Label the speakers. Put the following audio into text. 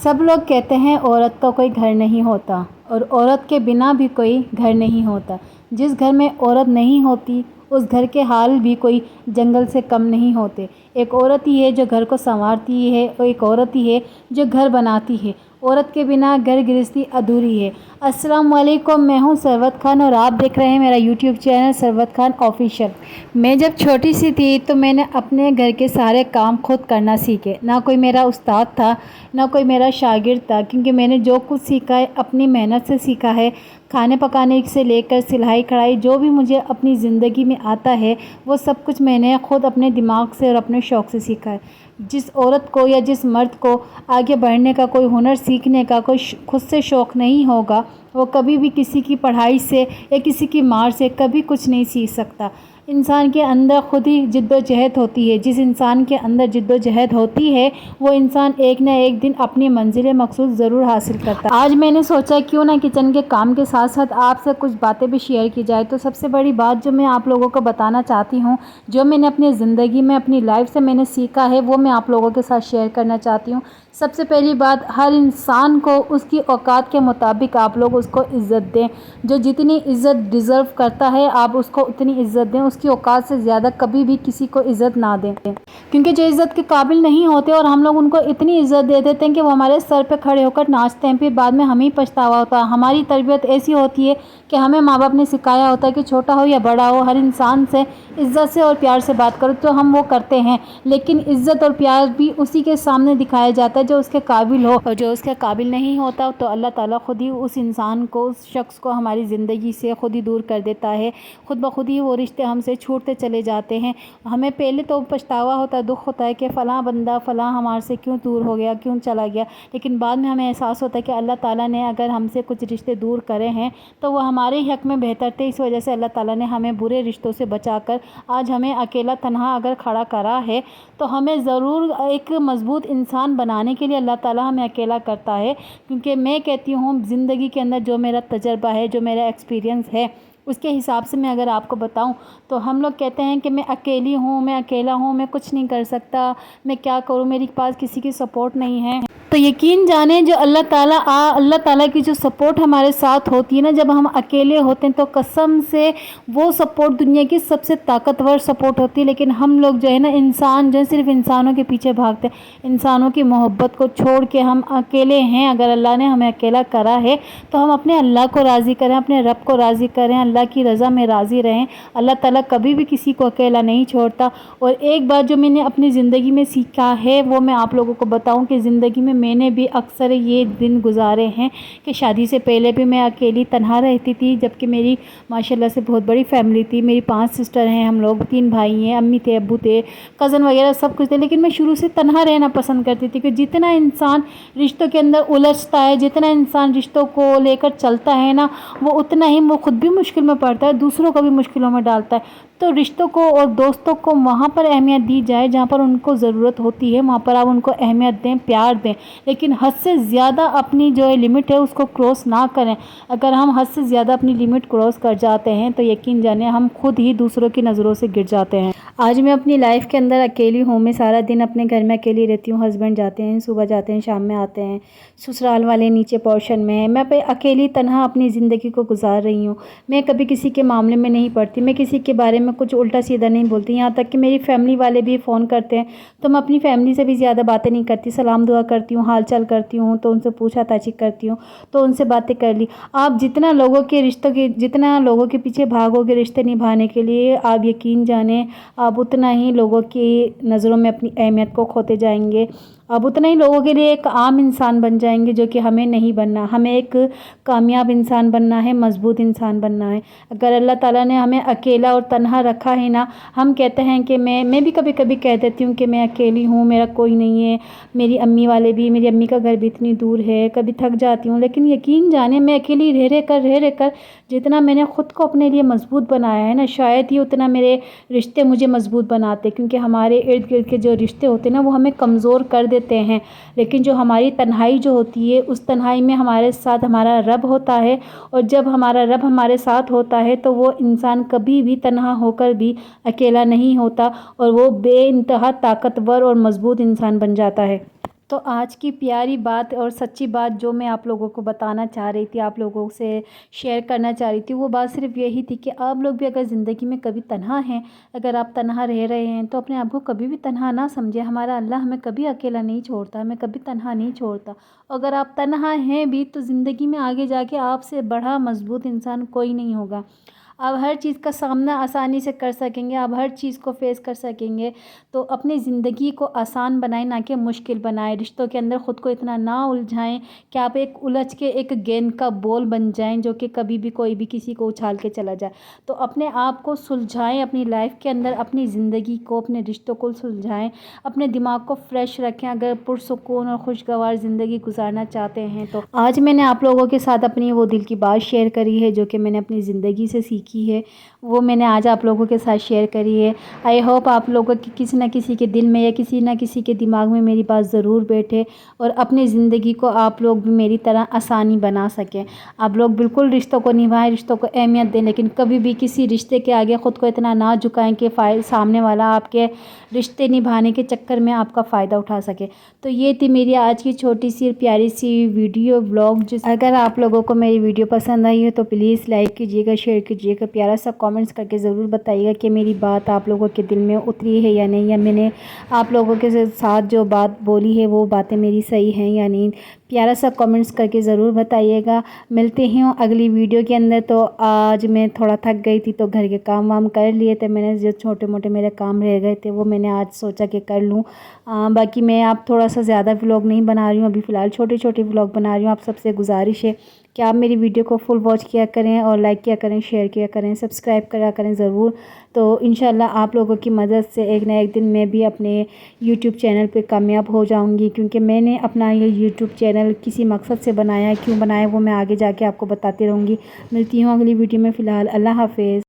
Speaker 1: سب لوگ کہتے ہیں عورت کا کوئی گھر نہیں ہوتا اور عورت کے بنا بھی کوئی گھر نہیں ہوتا۔ جس گھر میں عورت نہیں ہوتی اس گھر کے حال بھی کوئی جنگل سے کم نہیں ہوتے۔ ایک عورت ہی ہے جو گھر کو سنوارتی ہے اور ایک عورت ہی ہے جو گھر بناتی ہے۔ عورت کے بنا گھر گرہستی ادھوری ہے۔ السلام علیکم، میں ہوں ثروت خان اور آپ دیکھ رہے ہیں میرا یوٹیوب چینل ثروت خان آفیشیل۔ میں جب چھوٹی سی تھی تو میں نے اپنے گھر کے سارے کام خود کرنا سیکھے۔ نہ کوئی میرا استاد تھا نہ کوئی میرا شاگرد تھا، کیونکہ میں نے جو کچھ سیکھا ہے اپنی محنت سے سیکھا ہے۔ کھانے پکانے سے لے کر سلائی کڑھائی جو بھی مجھے اپنی زندگی میں آتا ہے وہ سب کچھ میں نے خود اپنے دماغ سے اور اپنے شوق سے سیکھا ہے۔ جس عورت کو یا جس مرد کو آگے بڑھنے کا، کوئی ہنر سیکھنے کا کوئی خود سے شوق نہیں ہوگا، وہ کبھی بھی کسی کی پڑھائی سے یا کسی کی مار سے کبھی کچھ نہیں سیکھ سکتا۔ انسان کے اندر خود ہی جد و جہد ہوتی ہے۔ جس انسان کے اندر جد و جہد ہوتی ہے وہ انسان ایک نہ ایک دن اپنی منزل مقصود ضرور حاصل کرتا ہے۔ آج میں نے سوچا کیوں نہ کچن کے کام کے ساتھ ساتھ آپ سے کچھ باتیں بھی شیئر کی جائے۔ تو سب سے بڑی بات جو میں آپ لوگوں کو بتانا چاہتی ہوں، جو میں نے اپنی زندگی میں اپنی لائف سے میں نے سیکھا ہے، وہ میں آپ لوگوں کے ساتھ شیئر کرنا چاہتی ہوں۔ سب سے پہلی بات، ہر انسان کو اس کی اوقات کے مطابق آپ لوگ اس کو عزت دیں۔ جو جتنی عزت ڈیزرو کرتا ہے آپ اس کو اتنی عزت دیں، اس کی اوقات سے زیادہ کبھی بھی کسی کو عزت نہ دیں، کیونکہ جو عزت کے قابل نہیں ہوتے اور ہم لوگ ان کو اتنی عزت دے دیتے ہیں کہ وہ ہمارے سر پہ کھڑے ہو کر ناچتے ہیں، پھر بعد میں ہمیں پچھتاوا ہوتا ہے۔ ہماری تربیت ایسی ہوتی ہے کہ ہمیں ماں باپ نے سکھایا ہوتا ہے کہ چھوٹا ہو یا بڑا ہو ہر انسان سے عزت سے اور پیار سے بات کرو، تو ہم وہ کرتے ہیں۔ لیکن عزت اور پیار بھی اسی کے سامنے دکھایا جاتا ہے جو اس کے قابل ہو، اور جو اس کے قابل نہیں ہوتا تو اللہ تعالیٰ خود ہی اس انسان کو، اس شخص کو ہماری زندگی سے خود ہی دور کر دیتا ہے۔ خود بخود ہی وہ رشتے ہم سے چھوٹتے چلے جاتے ہیں۔ ہمیں پہلے تو پچھتاوا ہوتا ہے، دکھ ہوتا ہے کہ فلاں بندہ فلاں ہمارے سے کیوں دور ہو گیا، کیوں چلا گیا، لیکن بعد میں ہمیں احساس ہوتا ہے کہ اللہ تعالیٰ نے اگر ہم سے کچھ رشتے دور کرے ہیں تو وہ ہمارے حق میں بہتر تھے۔ اس وجہ سے اللہ تعالیٰ نے ہمیں برے رشتوں سے بچا کر آج ہمیں اکیلا تنہا اگر کھڑا کرا ہے تو ہمیں ضرور ایک مضبوط انسان بنانے کے لیے اللہ تعالیٰ ہمیں اکیلا کرتا ہے۔ کیونکہ میں کہتی ہوں زندگی کے اندر جو میرا تجربہ ہے، جو میرا ایکسپیرینس ہے، اس کے حساب سے میں اگر آپ کو بتاؤں تو ہم لوگ کہتے ہیں کہ میں اکیلی ہوں، میں اکیلا ہوں، میں کچھ نہیں کر سکتا، میں کیا کروں، میرے پاس کسی کی سپورٹ نہیں ہے۔ تو یقین جانیں جو اللہ تعالیٰ کی جو سپورٹ ہمارے ساتھ ہوتی ہے نا، جب ہم اکیلے ہوتے ہیں تو قسم سے وہ سپورٹ دنیا کی سب سے طاقتور سپورٹ ہوتی ہے۔ لیکن ہم لوگ جو ہے نا، انسان جو صرف انسانوں کے پیچھے بھاگتے ہیں، انسانوں کی محبت کو چھوڑ کے ہم اکیلے ہیں۔ اگر اللہ نے ہمیں اکیلا کرا ہے تو ہم اپنے اللہ کو راضی کریں، اپنے رب کو راضی کریں، اللہ کی رضا میں راضی رہیں۔ اللہ تعالیٰ کبھی بھی کسی کو اکیلا نہیں چھوڑتا۔ اور ایک بات جو میں نے اپنی زندگی میں سیکھا ہے وہ میں آپ لوگوں کو بتاؤں کہ زندگی میں نے بھی اکثر یہ دن گزارے ہیں کہ شادی سے پہلے بھی میں اکیلی تنہا رہتی تھی، جبکہ میری ماشاءاللہ سے بہت بڑی فیملی تھی۔ میری 5 سسٹر ہیں، ہم لوگ 3 بھائی ہیں، امی تھے، ابو تھے، کزن وغیرہ سب کچھ تھے۔ لیکن میں شروع سے تنہا رہنا پسند کرتی تھی کہ جتنا انسان رشتوں کے اندر الجھتا ہے، جتنا انسان رشتوں کو لے کر چلتا ہے نا، وہ اتنا ہی وہ خود بھی مشکل میں پڑتا ہے، دوسروں کو بھی مشکلوں میں ڈالتا ہے۔ تو رشتوں کو اور دوستوں کو وہاں پر اہمیت دی جائے جہاں پر ان کو ضرورت ہوتی ہے، وہاں پر آپ ان کو اہمیت دیں، پیار دیں، لیکن حد سے زیادہ اپنی جو لمٹ ہے اس کو کراس نہ کریں۔ اگر ہم حد سے زیادہ اپنی لمٹ کراس کر جاتے ہیں تو یقین جانیں ہم خود ہی دوسروں کی نظروں سے گر جاتے ہیں۔ آج میں اپنی لائف کے اندر اکیلی ہوں، میں سارا دن اپنے گھر میں اکیلی رہتی ہوں۔ ہسبینڈ جاتے ہیں، صبح جاتے ہیں، شام میں آتے ہیں، سسرال والے نیچے پورشن میں ہیں، میں اکیلی تنہا اپنی زندگی کو گزار رہی ہوں۔ میں کبھی کسی کے معاملے میں نہیں پڑتی، میں کسی کے بارے میں کچھ الٹا سیدھا نہیں بولتی، یہاں تک کہ میری فیملی والے بھی فون کرتے ہیں تو میں اپنی فیملی سے بھی زیادہ باتیں نہیں کرتی، سلام دعا کرتی ہوں، حال چال کرتی ہوں، تو ان سے پوچھا تاچھی کرتی ہوں، تو ان سے باتیں کر لی۔ آپ جتنا لوگوں کے پیچھے بھاگو گے رشتے نبھانے کے لیے، آپ یقین جانیں آپ اتنا ہی لوگوں کی نظروں میں اپنی اہمیت کو کھوتے جائیں گے، آپ اتنا ہی لوگوں کے لیے ایک عام انسان بن جائیں گے، جو کہ ہمیں نہیں بننا۔ ہمیں ایک کامیاب انسان بننا ہے، مضبوط انسان بننا ہے۔ اگر اللہ تعالیٰ نے ہمیں اکیلا اور تنہا رکھا ہے نا، ہم کہتے ہیں کہ میں بھی کبھی کبھی کہہ دیتی ہوں کہ میں اکیلی ہوں، میرا کوئی نہیں ہے، میری امی کا گھر بھی اتنی دور ہے، کبھی تھک جاتی ہوں۔ لیکن یقین جانیں میں اکیلی رہ کر جتنا میں نے خود کو اپنے لیے مضبوط بنایا ہے نا، شاید ہی اتنا میرے رشتے مجھے مضبوط بناتے، کیونکہ ہمارے ارد گرد کے جو رشتے ہوتے ہیں نا وہ ہمیں کمزور کر دیتے ہیں۔ لیکن جو ہماری تنہائی جو ہوتی ہے، اس تنہائی میں ہمارے ساتھ ہمارا رب ہوتا ہے، اور جب ہمارا رب ہمارے ساتھ ہوتا ہے تو وہ انسان کبھی بھی تنہا ہو کر بھی اکیلا نہیں ہوتا، اور وہ بے انتہا طاقتور اور مضبوط انسان بن جاتا ہے۔ تو آج کی پیاری بات اور سچی بات جو میں آپ لوگوں کو بتانا چاہ رہی تھی، آپ لوگوں سے شیئر کرنا چاہ رہی تھی، وہ بات صرف یہی تھی کہ آپ لوگ بھی اگر زندگی میں کبھی تنہا ہیں، اگر آپ تنہا رہ رہے ہیں تو اپنے آپ کو کبھی بھی تنہا نہ سمجھیں۔ ہمارا اللہ ہمیں کبھی اکیلا نہیں چھوڑتا، ہمیں کبھی تنہا نہیں چھوڑتا۔ اگر آپ تنہا ہیں بھی تو زندگی میں آگے جا کے آپ سے بڑا مضبوط انسان کوئی نہیں ہوگا۔ آپ ہر چیز کا سامنا آسانی سے کر سکیں گے، آپ ہر چیز کو فیس کر سکیں گے۔ تو اپنی زندگی کو آسان بنائیں، نہ کہ مشکل بنائیں۔ رشتوں کے اندر خود کو اتنا نہ الجھائیں کہ آپ ایک الجھ کے ایک گیند کا بال بن جائیں جو کہ کبھی بھی کوئی بھی کسی کو اچھال کے چلا جائے۔ تو اپنے آپ کو سلجھائیں، اپنی لائف کے اندر اپنی زندگی کو، اپنے رشتوں کو سلجھائیں، اپنے دماغ کو فریش رکھیں۔ اگر پرسکون اور خوشگوار زندگی گزارنا چاہتے ہیں تو آج میں نے آپ لوگوں کے ساتھ اپنی وہ دل کی بات شیئر کری ہے جو کہ میں نے اپنی زندگی سے سیکھی ہے، وہ میں نے آج آپ لوگوں کے ساتھ شیئر کری ہے۔ آئی ہوپ آپ لوگوں کی کسی نہ کسی کے دل میں یا کسی نہ کسی کے دماغ میں میری بات ضرور بیٹھے اور اپنی زندگی کو آپ لوگ بھی میری طرح آسانی بنا سکیں۔ آپ لوگ بالکل رشتوں کو نبھائیں، رشتوں کو اہمیت دیں، لیکن کبھی بھی کسی رشتے کے آگے خود کو اتنا نہ جھکائیں کہ سامنے والا آپ کے رشتے نبھانے کے چکر میں آپ کا فائدہ اٹھا سکے۔ تو یہ تھی میری آج کی چھوٹی سی پیاری سی ویڈیو بلاگ۔ اگر آپ لوگوں کو میری ویڈیو پسند آئی ہے تو پلیز لائک کیجیے گا، شیئر کیجیے گا، پیارا سا کامنٹس کر کے ضرور بتائیے گا کہ میری بات آپ لوگوں کے دل میں اتری ہے یا نہیں، یا میں نے آپ لوگوں کے ساتھ جو بات بولی ہے وہ باتیں میری صحیح ہیں یا نہیں۔ پیارا سا کامنٹس کر کے ضرور بتائیے گا۔ ملتے ہیں اگلی ویڈیو کے اندر۔ تو آج میں تھوڑا تھک گئی تھی تو گھر کے کام وام کر لیے تھے میں نے، جو چھوٹے موٹے میرے کام رہ گئے تھے وہ میں نے آج سوچا کہ کر لوں۔ باقی میں آپ تھوڑا سا زیادہ ولاگ نہیں بنا رہی ہوں، ابھی فی الحال چھوٹے چھوٹے ولاگ بنا رہی ہوں۔ آپ سب سے گزارش ہے کہ آپ میری ویڈیو کو فل واچ کیا کریں اور لائک کیا کریں، شیئر کیا کریں، سبسکرائب کرا کریں ضرور۔ تو انشاءاللہ آپ لوگوں کی مدد سے ایک نہ ایک دن میں بھی اپنے یوٹیوب چینل پہ کامیاب ہو جاؤں گی، کیونکہ میں نے اپنا یہ یوٹیوب چینل کسی مقصد سے بنایا ہے، کیوں بنایا ہے وہ میں آگے جا کے آپ کو بتاتی رہوں گی۔ ملتی ہوں اگلی ویڈیو میں، فی الحال اللہ حافظ۔